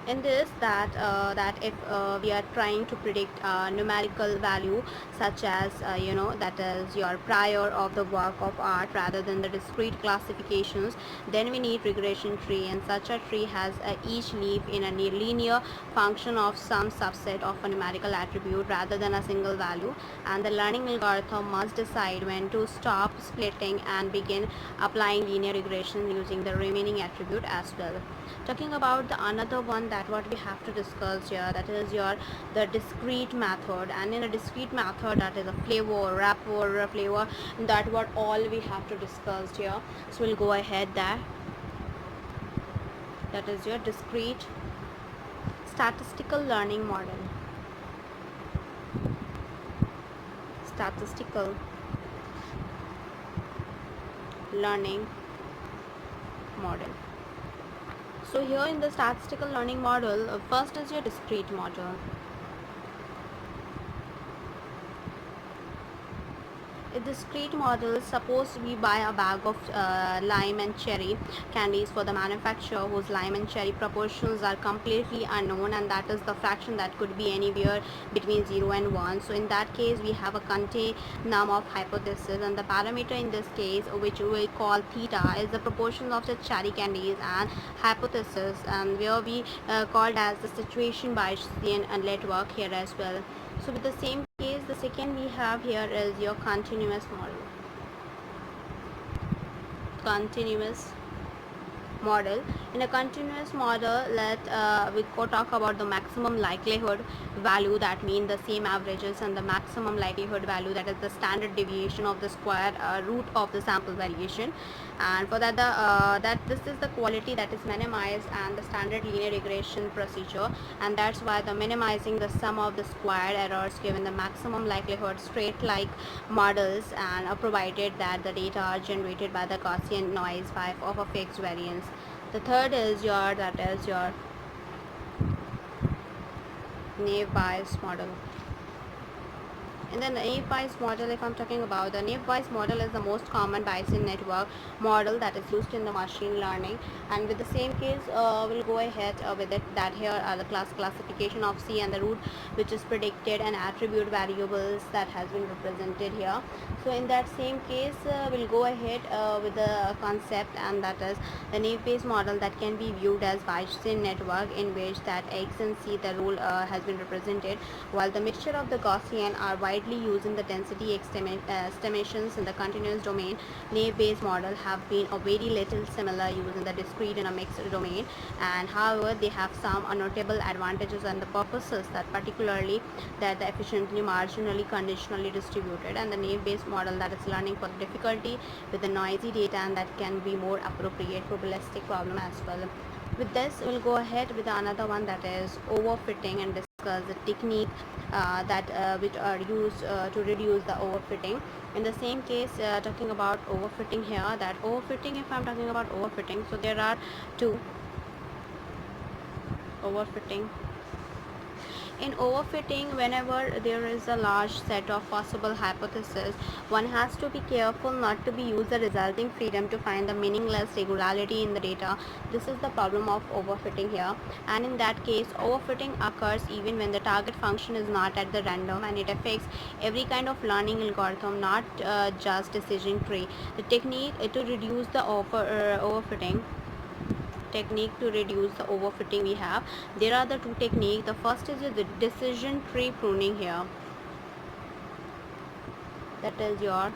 In this, that if we are trying to predict a numerical value such as that is your prior of the work of art rather than the discrete classifications, then we need regression tree, and such a tree has each leaf in a linear function of some subset of a numerical attribute rather than a single value, and the learning algorithm must decide when to stop splitting and begin applying linear regression using the remaining attribute as well. Talking about the another one that what we have to discuss here, that is your the discrete method, and in a discrete method that is a flavor, rapport, flavor, that what all we have to discuss here. So we'll go ahead that is your discrete statistical learning model. Statistical learning model. So here in the statistical learning model, first is your discrete model. A discrete model is supposed to be buy a bag of lime and cherry candies for the manufacturer whose lime and cherry proportions are completely unknown, and that is the fraction that could be anywhere between 0 and 1. So in that case we have a continuum of hypothesis, and the parameter in this case, which we will call theta, is the proportion of the cherry candies, and hypothesis, and where we called as the situation Bayesian network here as well. So with the same case, the second we have here is your continuous model. Continuous model. In a continuous model, we go talk about the maximum likelihood value, that means the same averages, and the maximum likelihood value, that is the standard deviation of the square root of the sample variation. And for that, this is the quality that is minimized and the standard linear regression procedure, and that's why the minimizing the sum of the squared errors given the maximum likelihood straight like models, and provided that the data are generated by the Gaussian noise of a fixed variance. The third is your naive Bayes model. In the naive Bayes model, if I'm talking about the naive Bayes model, is the most common Bayesian network model that is used in the machine learning. And with the same case, we'll go ahead with it, that here are the classification of C and the root, which is predicted, and attribute variables that has been represented here. So in that same case, we'll go ahead with the concept, and that is the naive Bayes model that can be viewed as Bayesian network, in which that X and C, the rule has been represented, while the mixture of the Gaussian are widely used in the density estimations in the continuous domain. Naive Bayes model have been a very little similar used in the discrete and a mixed domain, and however they have some notable advantages and the purposes, that particularly that the efficiently marginally conditionally distributed, and the naive Bayes model that is learning for difficulty with the noisy data, and that can be more appropriate probabilistic problem as well. With this, we'll go ahead with another one, that is overfitting, and discuss the technique which are used to reduce the overfitting. In the same case, talking about overfitting here, that overfitting, if I'm talking about overfitting, so there are two overfitting. In overfitting, whenever there is a large set of possible hypotheses, one has to be careful not to be use the resulting freedom to find the meaningless regularity in the data. This is the problem of overfitting here, and in that case, overfitting occurs even when the target function is not at the random, and it affects every kind of learning algorithm, not just decision tree. The technique to reduce the overfitting technique to reduce the overfitting, we have, there are the two techniques. The first is the decision tree pruning here, that is your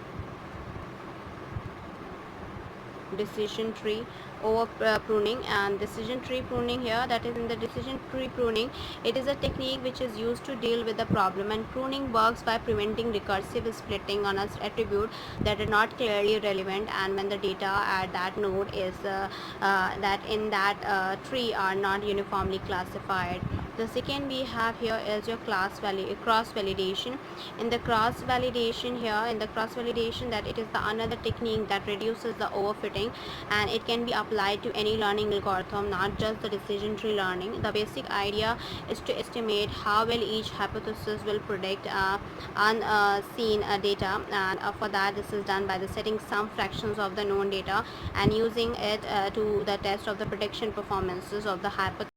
decision tree over pruning. And decision tree pruning here, that is in the decision tree pruning, it is a technique which is used to deal with the problem, and pruning works by preventing recursive splitting on an attribute that are not clearly relevant, and when the data at that node is that in that tree are not uniformly classified. The second we have here is your cross validation. In the cross validation here, that it is the another technique that reduces the overfitting, and it can be applied to any learning algorithm, not just the decision tree learning. The basic idea is to estimate how well each hypothesis will predict unseen data, and for that, this is done by the setting some fractions of the known data and using it to the test of the prediction performances of the hypothesis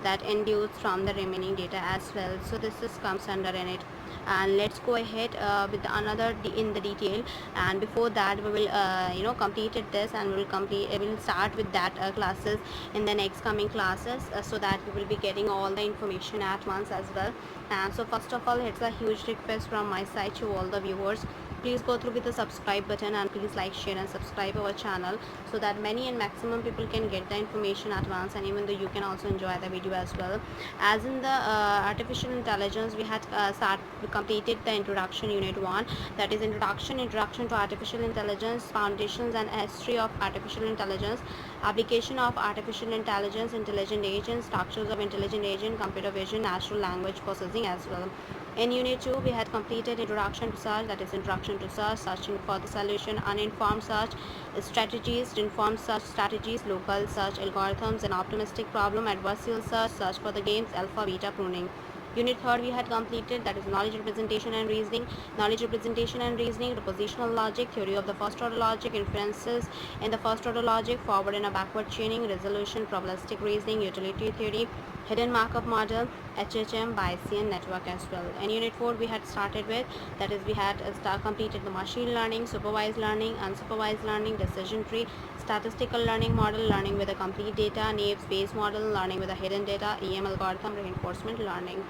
that induced from the remaining data as well. So this is comes under in it. And let's go ahead with another in the detail, and before that we will completed this, and we'll start with that classes in the next coming classes, so that we will be getting all the information at once as well. And so first of all, it's a huge request from my side to all the viewers, please go through with the subscribe button, and please like, share and subscribe our channel, so that many and maximum people can get the information at once, and even though you can also enjoy the video as well. As in the artificial intelligence, we had completed the introduction unit 1, that is introduction to artificial intelligence, foundations and history of artificial intelligence, application of artificial intelligence, intelligent agents, structures of intelligent agent, computer vision, natural language processing as well. In Unit 2, we had completed Introduction to Search, that is Introduction to Search, Searching for the Solution, Uninformed Search, Strategies, Informed Search Strategies, Local Search Algorithms, and Optimistic Problem, Adversarial Search, Search for the Games, Alpha, Beta Pruning. Unit 3 we had completed, that is Knowledge Representation and Reasoning, Propositional Logic, Theory of the First Order Logic, Inferences in the First Order Logic, Forward and a Backward Chaining, Resolution, Probabilistic Reasoning, Utility Theory, Hidden Markup Model, HHM, Bayesian Network as well. And Unit 4 we had started with, that is we had completed the Machine Learning, Supervised Learning, Unsupervised Learning, Decision Tree, Statistical Learning Model, Learning with a Complete Data, Naive Bayes Model, Learning with a Hidden Data, EM Algorithm, Reinforcement Learning.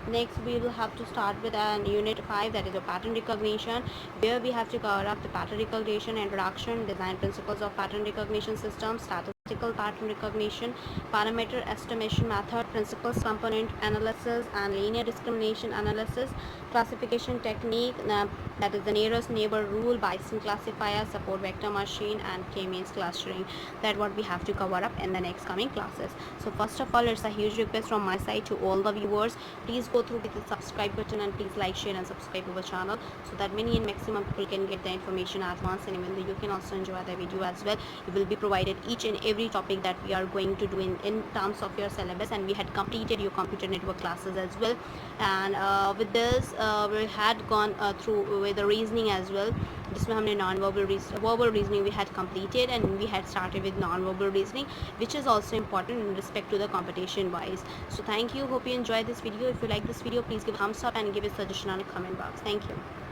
Next we will have to start with Unit 5, that is a pattern recognition, where we have to cover up the pattern recognition, introduction, design principles of pattern recognition systems, statistical pattern recognition, parameter estimation method, principles component analysis, and linear discrimination analysis, classification technique, that is the nearest neighbor rule, Bayesian classifier, support vector machine, and k-means clustering. That what we have to cover up in the next coming classes. So first of all, it's a huge request from my side to all the viewers, please go through with the subscribe button and please like, share and subscribe to our channel so that many and maximum people can get the information at once, and even though you can also enjoy the video as well. You will be provided each and every topic that we are going to do in terms of your syllabus, and we had completed your computer network classes as well. And with this we had gone through with the reasoning as well. जिसमें हमने verbal reasoning we had completed, and we had started with non-verbal reasoning, which is also important in respect to the competition wise. So thank you, hope you enjoyed this video. If you like this video, please give a thumbs up and give a suggestion on the comment box. Thank you.